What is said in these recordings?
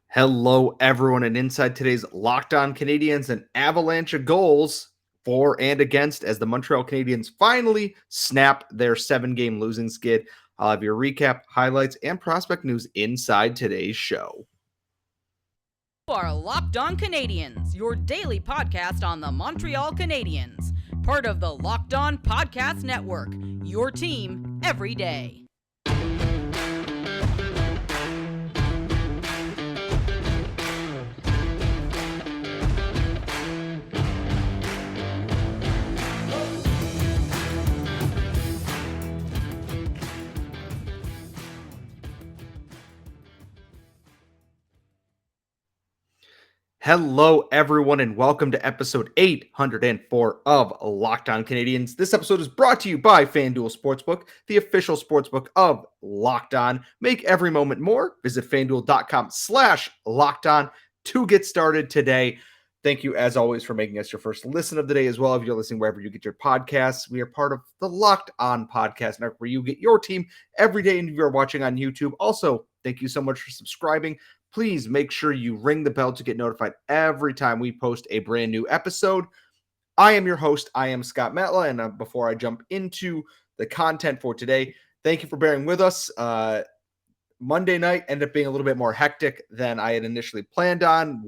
Hello, everyone, and inside today's Locked On Canadiens, an avalanche of goals for and against as the Montreal Canadiens finally snap their 7-game losing skid. I'll have your recap, highlights, and prospect news inside today's show. You are Locked On Canadiens, your daily podcast on the Montreal Canadiens, part of the Locked On Podcast Network, your team every day. Hello, everyone, and welcome to episode 804 of Locked On Canadiens. This episode is brought to you by FanDuel Sportsbook, the official sportsbook of Locked On. Make every moment more. Visit FanDuel.com/LockedOn to get started today. Thank you, as always, for making us your first listen of the day as well. If you're listening wherever you get your podcasts, we are part of the Locked On Podcast Network, where you get your team every day, and if you're watching on YouTube. Also, thank you so much for subscribing. Please make sure you ring the bell to get notified every time we post a brand new episode. I am your host. I am Scott Matla, and before I jump into the content for today, thank you for bearing with us. Monday night ended up being a little bit more hectic than I had initially planned on.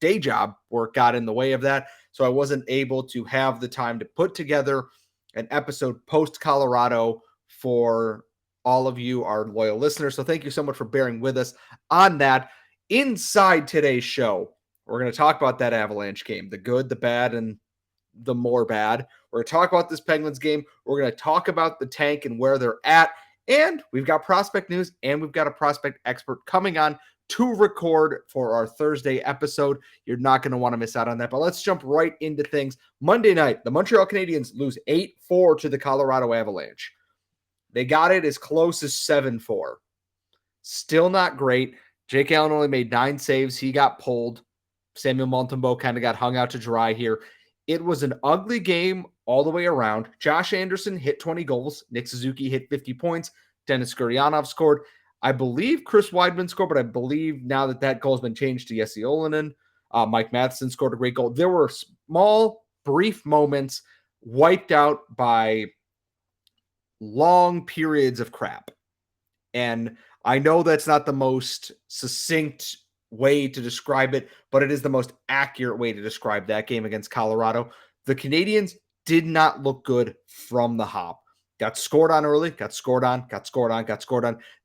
Day job work got in the way of that, so I wasn't able to have the time to put together an episode post Colorado for all of you, our loyal listeners. So thank you so much for bearing with us on that. Inside today's show, we're going to talk about that Avalanche game, the good, the bad, and the more bad. We're going to talk about this Penguins game. We're going to talk about the tank and where they're at. And we've got prospect news, and we've got a prospect expert coming on to record for our Thursday episode. You're not going to want to miss out on that. But let's jump right into things. Monday night, the Montreal Canadiens lose 8-4 to the Colorado Avalanche. They got it as close as 7-4. Still not great. Jake Allen only made 9 saves. He got pulled. Samuel Montembeault kind of got hung out to dry here. It was an ugly game all the way around. Josh Anderson hit 20 goals. Nick Suzuki hit 50 points. Denis Gurianov scored. I believe Chris Weidman scored, but I believe now that goal has been changed to Jesse Olinen. Mike Matheson scored a great goal. There were small, brief moments wiped out by long periods of crap. And I know that's not the most succinct way to describe it, but it is the most accurate way to describe that game against Colorado. The Canadiens did not look good from the hop. Got scored on early, got scored on.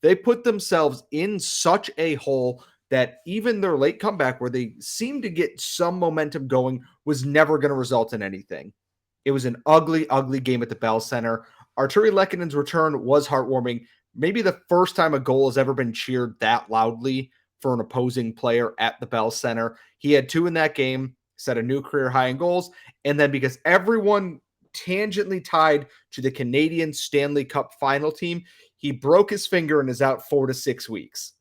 They put themselves in such a hole that even their late comeback, where they seemed to get some momentum going, was never going to result in anything. It was an ugly, ugly game at the Bell Center. Arturi Lekkonen's return was heartwarming. Maybe the first time a goal has ever been cheered that loudly for an opposing player at the Bell Center. He had 2 in that game, set a new career high in goals. And then because everyone tangentially tied to the Canadian Stanley Cup final team, he broke his finger and is out 4 to 6 weeks.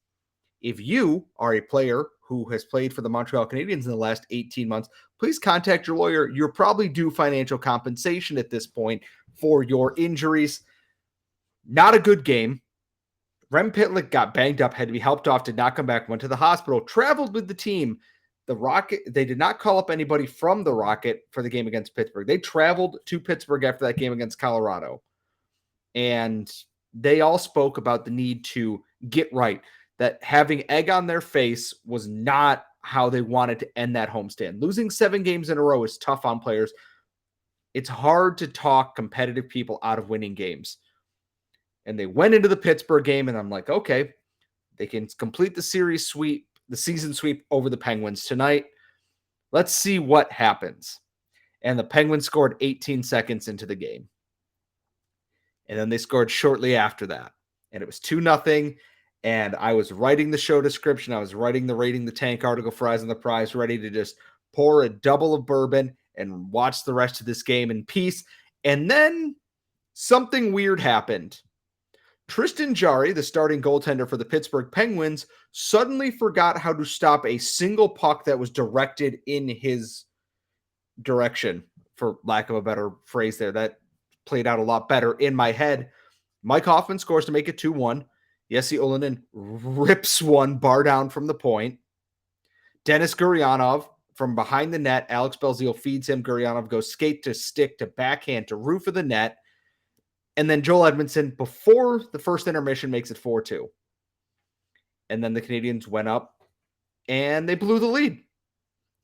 If you are a player who has played for the Montreal Canadiens in the last 18 months, please contact your lawyer. You're probably due financial compensation at this point for your injuries. Not a good game. Rem Pitlick got banged up, had to be helped off, did not come back, went to the hospital, traveled with the team. The Rocket, they did not call up anybody from the Rocket for the game against Pittsburgh. They traveled to Pittsburgh after that game against Colorado. And they all spoke about the need to get right, that having egg on their face was not how they wanted to end that homestand. Losing 7 games in a row is tough on players. It's hard to talk competitive people out of winning games. And they went into the Pittsburgh game, and I'm like, okay, they can complete the season sweep over the Penguins tonight. Let's see what happens. And the Penguins scored 18 seconds into the game. And then they scored shortly after that. And it was 2-0. And I was writing the show description. I was writing the Rating the Tank article for Eyes on the Prize, ready to just pour a double of bourbon and watch the rest of this game in peace. And then something weird happened. Tristan Jarry, the starting goaltender for the Pittsburgh Penguins, suddenly forgot how to stop a single puck that was directed in his direction, for lack of a better phrase there. That played out a lot better in my head. Mike Hoffman scores to make it 2-1. Jesse Olonen rips one bar down from the point. Denis Gurianov from behind the net. Alex Belzile feeds him. Gurianov goes skate to stick to backhand to roof of the net. And then Joel Edmondson, before the first intermission, makes it 4-2. And then the Canadiens went up and they blew the lead.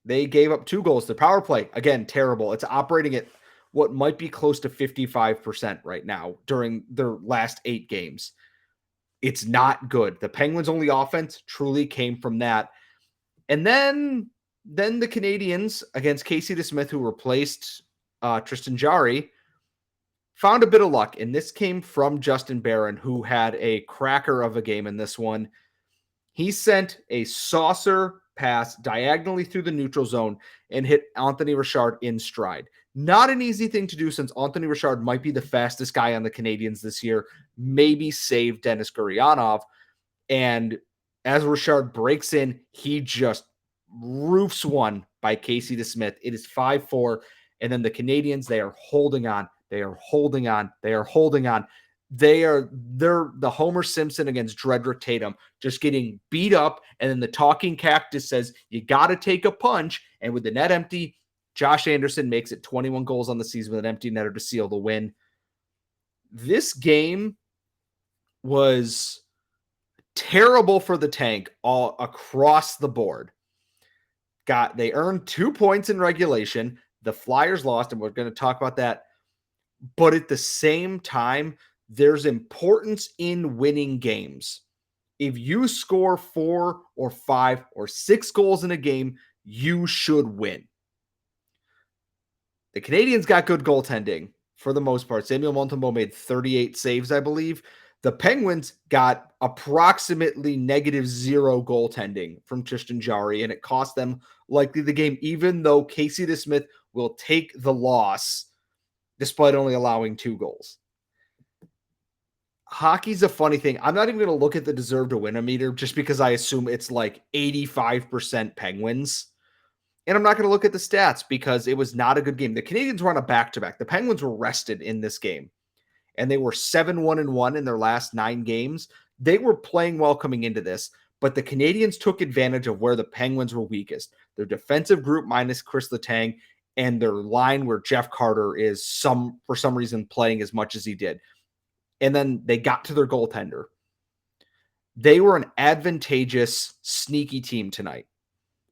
They gave up 2 goals. The power play, again, terrible. It's operating at what might be close to 55% right now during their last 8 games. It's not good. The Penguins' only offense truly came from that. And then the Canadiens, against Casey DeSmith, who replaced Tristan Jarry, found a bit of luck. And this came from Justin Barron, who had a cracker of a game in this one. He sent a saucer pass diagonally through the neutral zone and hit Anthony Richard in stride. Not an easy thing to do, since Anthony Richard might be the fastest guy on the Canadiens this year, maybe save Denis Gurianov. And as Richard breaks in, he just roofs one by Casey DeSmith. It is 5-4. And then the Canadiens, they are holding on. They are holding on. They are holding on. They're the Homer Simpson against Dredrick Tatum, just getting beat up. And then the talking cactus says, you got to take a punch. And with the net empty, Josh Anderson makes it 21 goals on the season with an empty netter to seal the win. This game was terrible for the Tank all across the board. They earned 2 points in regulation. The Flyers lost, and we're going to talk about that. But at the same time, there's importance in winning games. If you score 4 or 5 or 6 goals in a game, you should win. The Canadiens got good goaltending for the most part. Samuel Montembeault made 38 saves, I believe. The Penguins got approximately -0 goaltending from Tristan Jarry, and it cost them likely the game, even though Casey DeSmith will take the loss despite only allowing 2 goals. Hockey's a funny thing. I'm not even going to look at the deserve to win meter just because I assume it's like 85% Penguins. And I'm not going to look at the stats because it was not a good game. The Canadiens were on a back-to-back. The Penguins were rested in this game, and they were 7-1-1 in their last 9 games. They were playing well coming into this, but the Canadiens took advantage of where the Penguins were weakest. Their defensive group minus Chris Letang, and their line where Jeff Carter is for some reason playing as much as he did. And then they got to their goaltender. They were an advantageous, sneaky team tonight.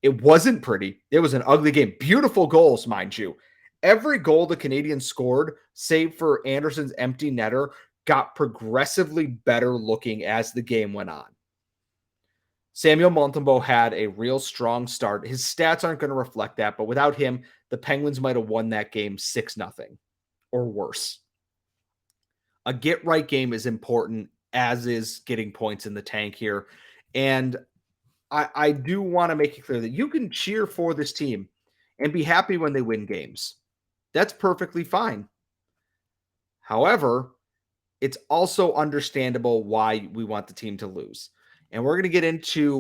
It wasn't pretty. It was an ugly game. Beautiful goals, mind you. Every goal the Canadiens scored, save for Anderson's empty netter, got progressively better looking as the game went on. Samuel Montembeault had a real strong start. His stats aren't going to reflect that, but without him, the Penguins might have won that game 6-0 or worse. A get-right game is important, as is getting points in the tank here. And I do want to make it clear that you can cheer for this team and be happy when they win games. That's perfectly fine. However, it's also understandable why we want the team to lose. And we're going to get into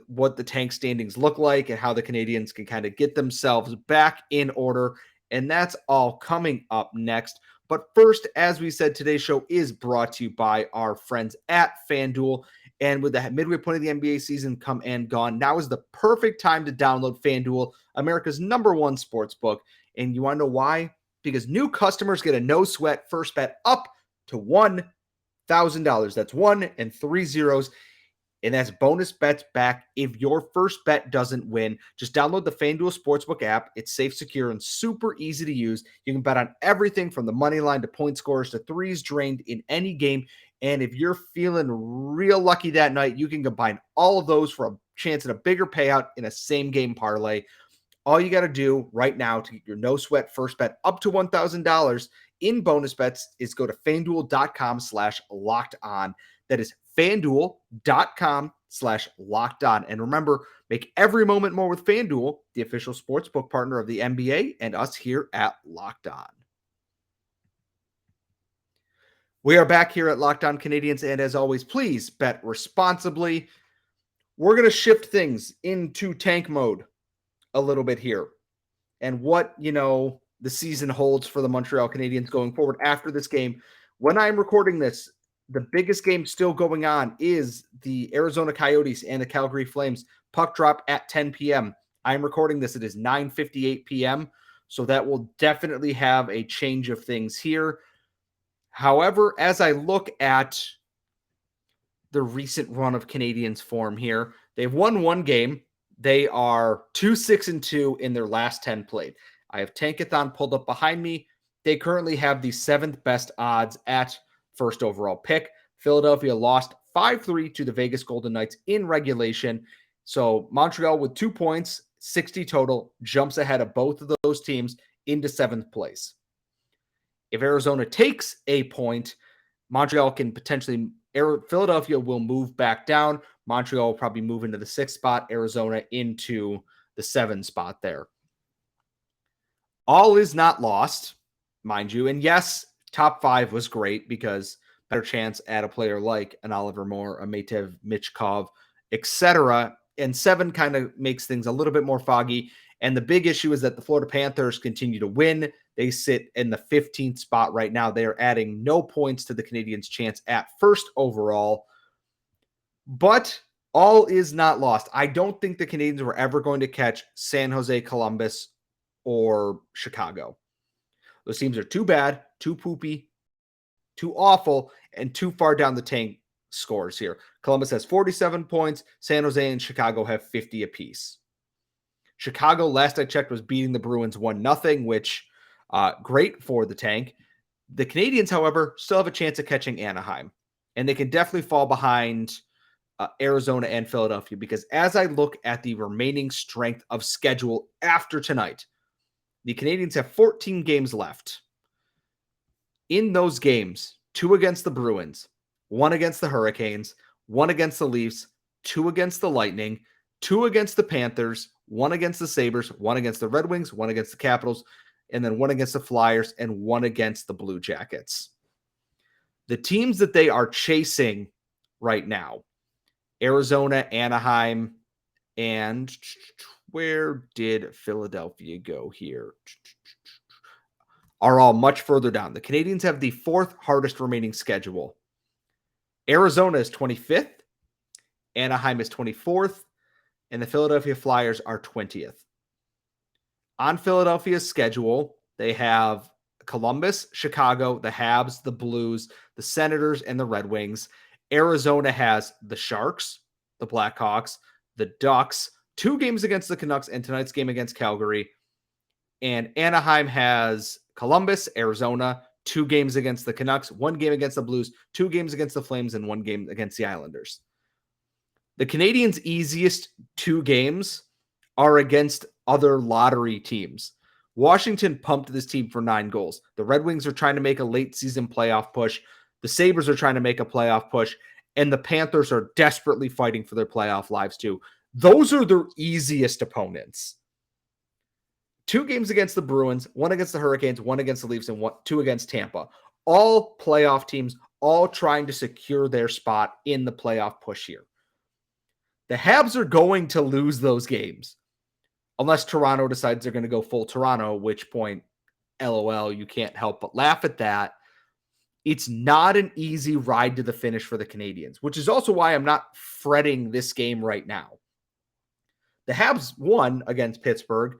what the tank standings look like and how the Canadiens can kind of get themselves back in order. And that's all coming up next. But first, as we said, today's show is brought to you by our friends at FanDuel. And with the midway point of the NBA season come and gone, now is the perfect time to download FanDuel, America's #1 sports book. And you want to know why? Because new customers get a no-sweat first bet up to $1,000. That's 1 and 3 zeros. And that's bonus bets back if your first bet doesn't win. Just download the FanDuel Sportsbook app. It's safe, secure, and super easy to use. You can bet on everything from the money line to point scores to threes drained in any game. And if you're feeling real lucky that night, you can combine all of those for a chance at a bigger payout in a same-game parlay. All you got to do right now to get your no-sweat first bet up to $1,000 in bonus bets is go to FanDuel.com/lockedon. That is FanDuel.com/lockedon. And remember, make every moment more with FanDuel, the official sportsbook partner of the NBA and us here at Locked On. We are back here at Locked On Canadiens, and as always, please bet responsibly. We're going to shift things into tank mode a little bit here, and what, the season holds for the Montreal Canadiens going forward after this game. When I'm recording this, The biggest game still going on is the Arizona Coyotes and the Calgary Flames. Puck drop at 10 p.m. I'm recording this. It is 9:58 p.m., so that will definitely have a change of things here. However, as I look at the recent run of Canadiens form here, they've won one game. They are 2-6-2 in their last 10 played. I have Tankathon pulled up behind me. They currently have the 7th best odds at first overall pick. Philadelphia lost 5-3 to the Vegas Golden Knights in regulation. So Montreal with 2 points, 60 total, jumps ahead of both of those teams into 7th place. If Arizona takes a point, Montreal can potentially, Philadelphia will move back down. Montreal will probably move into the 6th spot, Arizona into the 7th spot there. All is not lost, mind you. And yes, top 5 was great because better chance at a player like an Oliver Moore, a Matev Michkov, etc. And 7 kind of makes things a little bit more foggy. And the big issue is that the Florida Panthers continue to win. They sit in the 15th spot right now. They are adding no points to the Canadiens' chance at first overall. But all is not lost. I don't think the Canadiens were ever going to catch San Jose, Columbus, or Chicago. Those teams are too bad, too poopy, too awful, and too far down the tank scores here. Columbus has 47 points. San Jose and Chicago have 50 apiece. Chicago, last I checked, was beating the Bruins 1-0, which great for the tank. The Canadiens, however, still have a chance of catching Anaheim, and they can definitely fall behind Arizona and Philadelphia because as I look at the remaining strength of schedule after tonight, the Canadiens have 14 games left. In those games, 2 against the Bruins, 1 against the Hurricanes, 1 against the Leafs, 2 against the Lightning, 2 against the Panthers, 1 against the Sabres, 1 against the Red Wings, 1 against the Capitals, and then 1 against the Flyers and 1 against the Blue Jackets. The teams that they are chasing right now, Arizona, Anaheim, and where did Philadelphia go here? Are all much further down. The Canadiens have the 4th hardest remaining schedule. Arizona is 25th, Anaheim is 24th, and the Philadelphia Flyers are 20th. On Philadelphia's schedule, they have Columbus, Chicago, the Habs, the Blues, the Senators, and the Red Wings. Arizona has the Sharks, the Blackhawks, the Ducks, 2 games against the Canucks, and tonight's game against Calgary. And Anaheim has Columbus, Arizona, 2 games against the Canucks, 1 game against the Blues, 2 games against the Flames, and 1 game against the Islanders. The Canadiens' easiest 2 games are against other lottery teams. Washington pumped this team for 9 goals. The Red Wings are trying to make a late season playoff push. The Sabres are trying to make a playoff push. And the Panthers are desperately fighting for their playoff lives too. Those are their easiest opponents. 2 games against the Bruins, 1 against the Hurricanes, 1 against the Leafs, and 2 against Tampa. All playoff teams, all trying to secure their spot in the playoff push here. The Habs are going to lose those games unless Toronto decides they're going to go full Toronto, at which point, LOL, you can't help but laugh at that. It's not an easy ride to the finish for the Canadiens, which is also why I'm not fretting this game right now. The Habs won against Pittsburgh,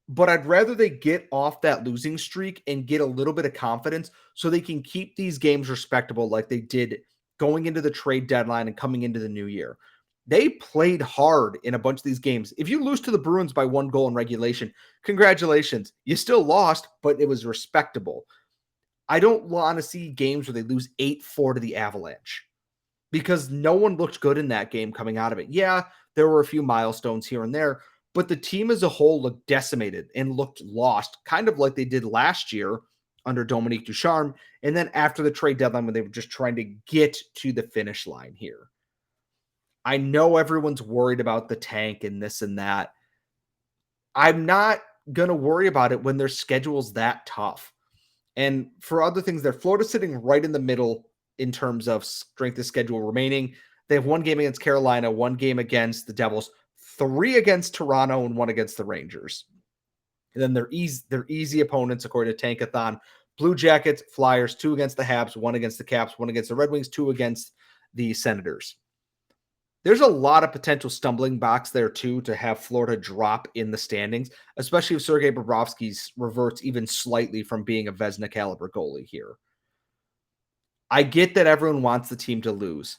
but I'd rather they get off that losing streak and get a little bit of confidence so they can keep these games respectable like they did going into the trade deadline and coming into the new year. They played hard in a bunch of these games. If you lose to the Bruins by 1 goal in regulation, congratulations. You still lost, but it was respectable. I don't want to see games where they lose 8-4 to the Avalanche because no one looked good in that game coming out of it. Yeah, there were a few milestones here and there, but the team as a whole looked decimated and looked lost, kind of like they did last year under Dominique Ducharme, and then after the trade deadline when they were just trying to get to the finish line here. I know everyone's worried about the tank and this and that. I'm not going to worry about it when their schedule's that tough. And for other things, Florida's sitting right in the middle in terms of strength of schedule remaining. They have 1 game against Carolina, 1 game against the Devils, 3 against Toronto, and 1 against the Rangers. And then their easy opponents, according to Tankathon, Blue Jackets, Flyers, 2 against the Habs, 1 against the Caps, 1 against the Red Wings, 2 against the Senators. There's a lot of potential stumbling blocks there, too, to have Florida drop in the standings, especially if Sergei Bobrovsky reverts even slightly from being a Vezina caliber goalie here. I get that everyone wants the team to lose.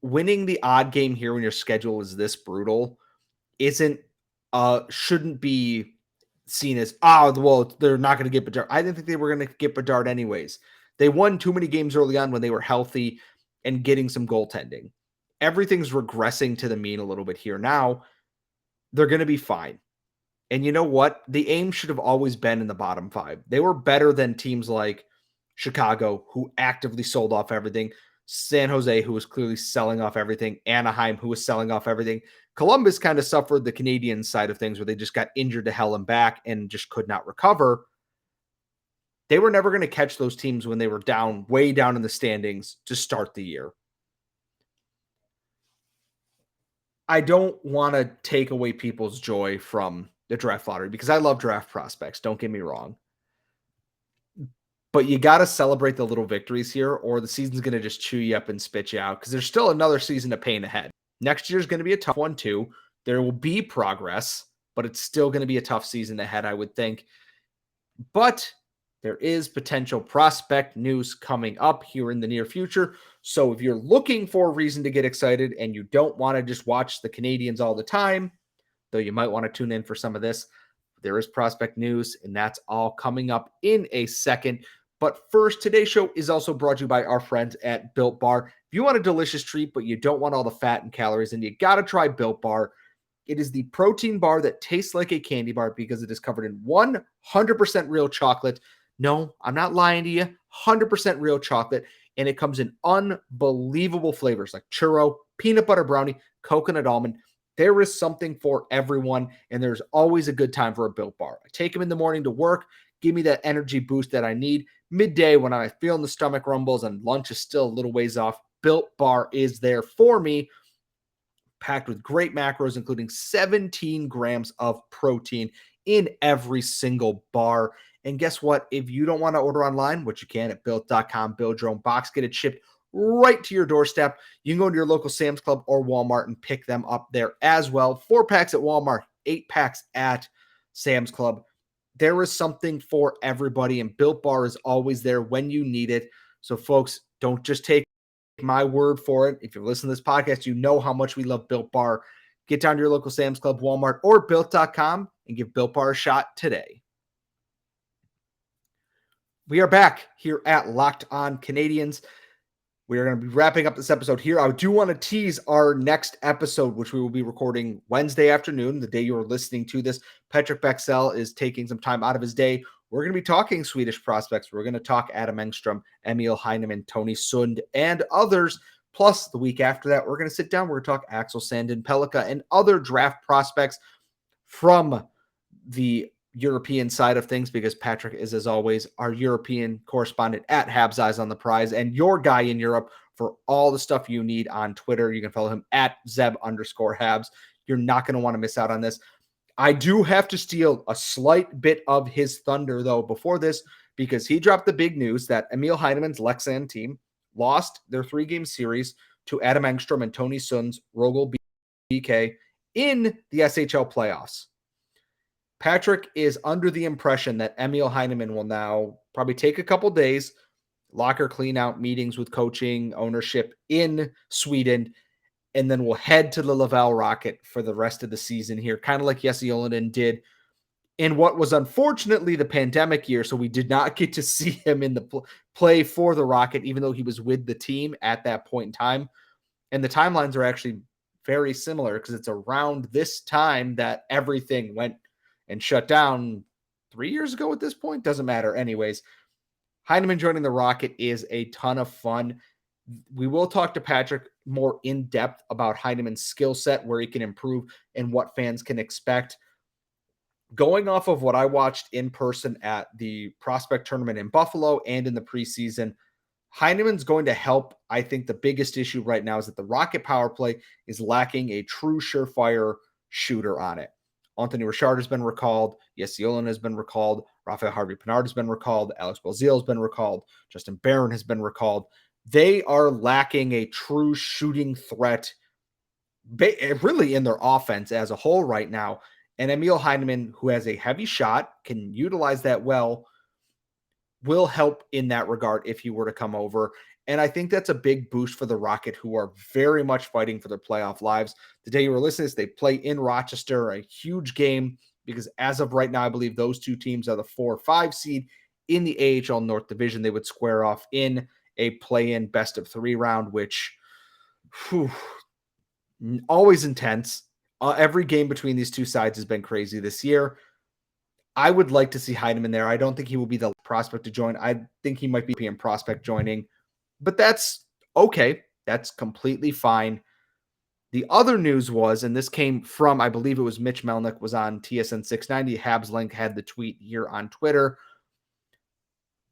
Winning the odd game here when your schedule is this brutal shouldn't be seen as, they're not going to get Bedard. I didn't think they were going to get Bedard anyways. They won too many games early on when they were healthy and getting some goaltending. Everything's regressing to the mean a little bit here. Now, they're going to be fine. And you know what? The aim should have always been in the bottom 5. They were better than teams like Chicago, who actively sold off everything. San Jose, who was clearly selling off everything. Anaheim, who was selling off everything. Columbus kind of suffered the Canadian side of things where they just got injured to hell and back and just could not recover. They were never going to catch those teams when they were down, way down in the standings to start the year. I don't want to take away people's joy from the draft lottery because I love draft prospects. Don't get me wrong. But you got to celebrate the little victories here or the season's going to just chew you up and spit you out because there's still another season of pain ahead. Next year's going to be a tough one too. There will be progress, but it's still going to be a tough season ahead, I would think. But there is potential prospect news coming up here in the near future. So if you're looking for a reason to get excited and you don't want to just watch the Canadiens all the time, though you might want to tune in for some of this, there is prospect news, and that's all coming up in a second. But first, today's show is also brought to you by our friends at Built Bar. If you want a delicious treat, but you don't want all the fat and calories, then you got to try Built Bar. It is the protein bar that tastes like a candy bar because it is covered in 100% real chocolate. No, I'm not lying to you. 100% real chocolate. And it comes in unbelievable flavors like churro, peanut butter brownie, coconut almond. There is something for everyone, and there's always a good time for a Built Bar. I take them in the morning to work, give me that energy boost that I need. Midday when I'm feeling the stomach rumbles and lunch is still a little ways off, Built Bar is there for me, packed with great macros, including 17 grams of protein in every single bar. And guess what? If you don't want to order online, which you can at built.com, build your own box, get it shipped right to your doorstep. You can go to your local Sam's Club or Walmart and pick them up there as well. 4 packs at Walmart, 8 packs at Sam's Club. There is something for everybody, and Built Bar is always there when you need it. So, folks, don't just take my word for it. If you're listening to this podcast, you know how much we love Built Bar. Get down to your local Sam's Club, Walmart, or Built.com and give Built Bar a shot today. We are back here at Locked On Canadiens. We are going to be wrapping up this episode here. I do want to tease our next episode, which we will be recording Wednesday afternoon, the day you are listening to this. Patrick Bexell is taking some time out of his day. We're going to be talking Swedish prospects. We're going to talk Adam Engstrom, Emil Heineman, Tony Sund, and others. Plus, the week after that, we're going to sit down. We're going to talk Axel Sandin Pellikka and other draft prospects from the European side of things, because Patrick is, as always, our European correspondent at Habs Eyes on the Prize and your guy in Europe for all the stuff you need on Twitter. You can follow him at Zeb_Habs. You're not going to want to miss out on this. I do have to steal a slight bit of his thunder, though, before this, because he dropped the big news that Emil Heineman's Leksand team lost their 3-game series to Adam Engstrom and Tony Sund's Rogel BK in the SHL playoffs. Patrick is under the impression that Emil Heineman will now probably take a couple days, locker clean out, meetings with coaching, ownership in Sweden, and then we'll head to the Laval Rocket for the rest of the season here, kind of like Jesse Olonen did in what was unfortunately the pandemic year, so we did not get to see him in the play for the Rocket, even though he was with the team at that point in time. And the timelines are actually very similar because it's around this time that everything went and shut down 3 years ago at this point. Doesn't matter. Anyways, Heineman joining the Rocket is a ton of fun. We will talk to Patrick more in depth about Heineman's skill set, where he can improve, and what fans can expect. Going off of what I watched in person at the prospect tournament in Buffalo and in the preseason, Heineman's going to help. I think the biggest issue right now is that the Rocket power play is lacking a true surefire shooter on it. Anthony Richard has been recalled. Jesse Olin has been recalled. Raphael Harvey-Pinard has been recalled. Alex Belzile has been recalled. Justin Barron has been recalled. They are lacking a true shooting threat really in their offense as a whole right now. And Emil Heineman, who has a heavy shot, can utilize that well, will help in that regard if he were to come over. And I think that's a big boost for the Rocket, who are very much fighting for their playoff lives. The day you were listening to this, they play in Rochester, a huge game, because as of right now, I believe those two teams are the 4 or 5 seed in the AHL North Division. They would square off in a play-in best-of-3 round, which always intense. Every game between these two sides has been crazy this year. I would like to see Heineman there. I don't think he will be the prospect to join. I think he might be a prospect joining, but that's okay. That's completely fine. The other news was, and this came from, I believe it was Mitch Melnick was on TSN 690. Habs Link had the tweet here on Twitter.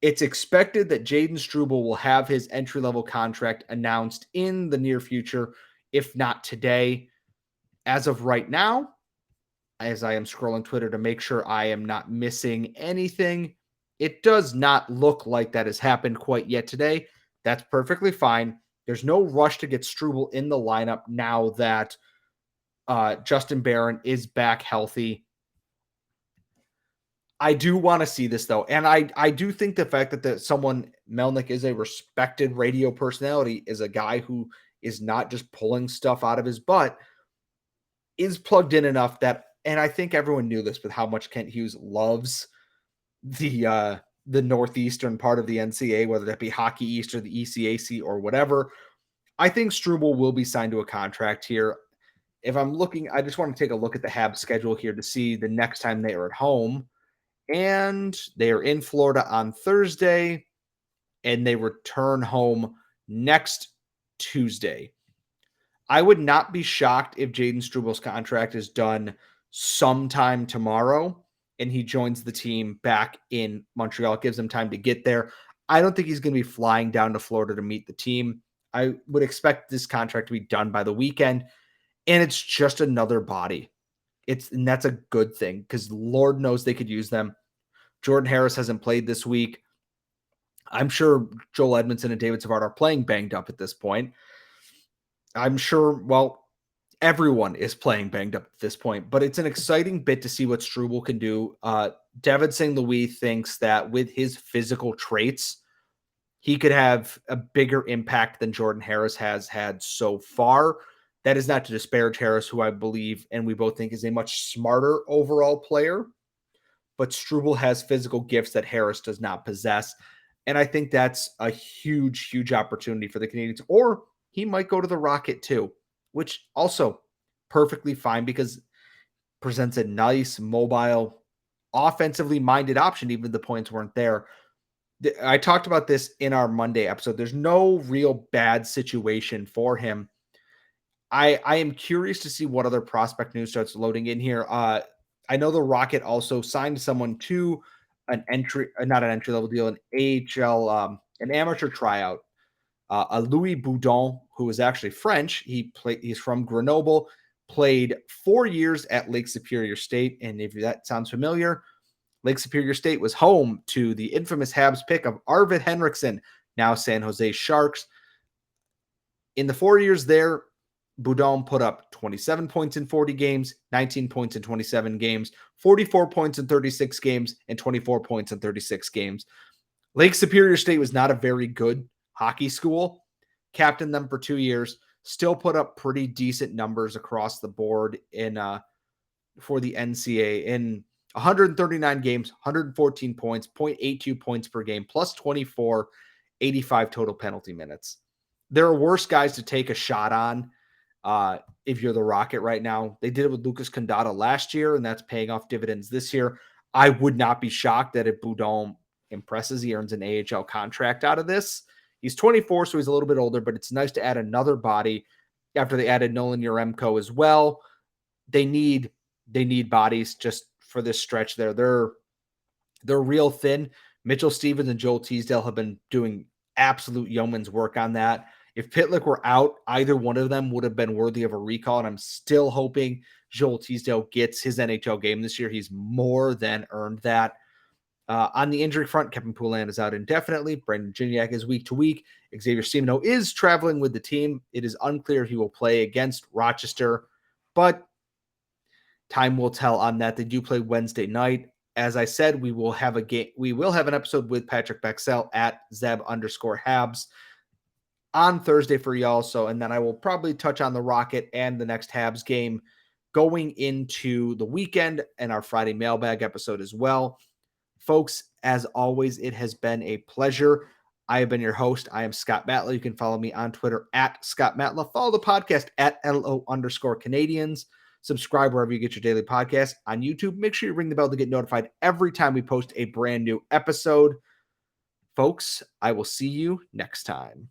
It's expected that Jayden Struble will have his entry-level contract announced in the near future, if not today. As of right now, as I am scrolling Twitter to make sure I am not missing anything, it does not look like that has happened quite yet today. That's perfectly fine. There's no rush to get Struble in the lineup now that Justin Barron is back healthy. I do want to see this, though. And I do think the fact that someone, Melnick, is a respected radio personality, is a guy who is not just pulling stuff out of his butt, is plugged in enough that, and I think everyone knew this with how much Kent Hughes loves the northeastern part of the NCAA, whether that be Hockey East or the ECAC or whatever. I think Struble will be signed to a contract here. If I'm looking, I just want to take a look at the Habs schedule here to see the next time they are at home. And they are in Florida on Thursday, and they return home next Tuesday. I would not be shocked if Jayden Struble's contract is done sometime tomorrow and he joins the team back in Montreal. It gives him time to get there. I don't think he's going to be flying down to Florida to meet the team. I would expect this contract to be done by the weekend, and it's just another body. And that's a good thing because Lord knows they could use them. Jordan Harris hasn't played this week. I'm sure Joel Edmondson and David Savard are playing banged up at this point. I'm sure, well, everyone is playing banged up at this point, but it's an exciting bit to see what Struble can do. David St. Louis thinks that with his physical traits, he could have a bigger impact than Jordan Harris has had so far. That is not to disparage Harris, who I believe and we both think is a much smarter overall player, but Struble has physical gifts that Harris does not possess. And I think that's a huge, huge opportunity for the Canadiens, or he might go to the Rocket too, which also perfectly fine because presents a nice, mobile, offensively minded option, even if the points weren't there. I talked about this in our Monday episode. There's no real bad situation for him. I am curious to see what other prospect news starts loading in here. I know the Rocket also signed someone to not an entry level deal, an AHL, an amateur tryout. A Louis Boudon, who is actually French. He's from Grenoble, played 4 years at Lake Superior State. And if that sounds familiar, Lake Superior State was home to the infamous Habs pick of Arvid Henriksen, now San Jose Sharks. In the 4 years there, Boudon put up 27 points in 40 games, 19 points in 27 games, 44 points in 36 games, and 24 points in 36 games. Lake Superior State was not a very good hockey school. Captained them for 2 years, still put up pretty decent numbers across the board for the NCAA in 139 games, 114 points, 0.82 points per game, plus 24, 85 total penalty minutes. There are worse guys to take a shot on if you're the Rocket right now. They did it with Lucas Condata last year, and that's paying off dividends this year. I would not be shocked that if Boudon impresses, he earns an AHL contract out of this. He's 24, so he's a little bit older, but it's nice to add another body after they added Nolan Yaremko as well. They need bodies just for this stretch there. They're real thin. Mitchell Stevens and Joel Teasdale have been doing absolute yeoman's work on that. If Pitlick were out, either one of them would have been worthy of a recall, and I'm still hoping Joel Teasdale gets his NHL game this year. He's more than earned that. On the injury front, Kevin Poulin is out indefinitely. Brandon Gignac is week to week. Xavier Simoneau is traveling with the team. It is unclear if he will play against Rochester, but time will tell on that. They do play Wednesday night. As I said, we will have a game. We will have an episode with Patrick Bexell at Zeb_Habs on Thursday for y'all. So, and then I will probably touch on the Rocket and the next Habs game going into the weekend and our Friday mailbag episode as well. Folks, as always, it has been a pleasure. I have been your host. I am Scott Matla. You can follow me on Twitter at Scott Matla. Follow the podcast at LO_Canadiens. Subscribe wherever you get your daily podcast. On YouTube, make sure you ring the bell to get notified every time we post a brand new episode. Folks, I will see you next time.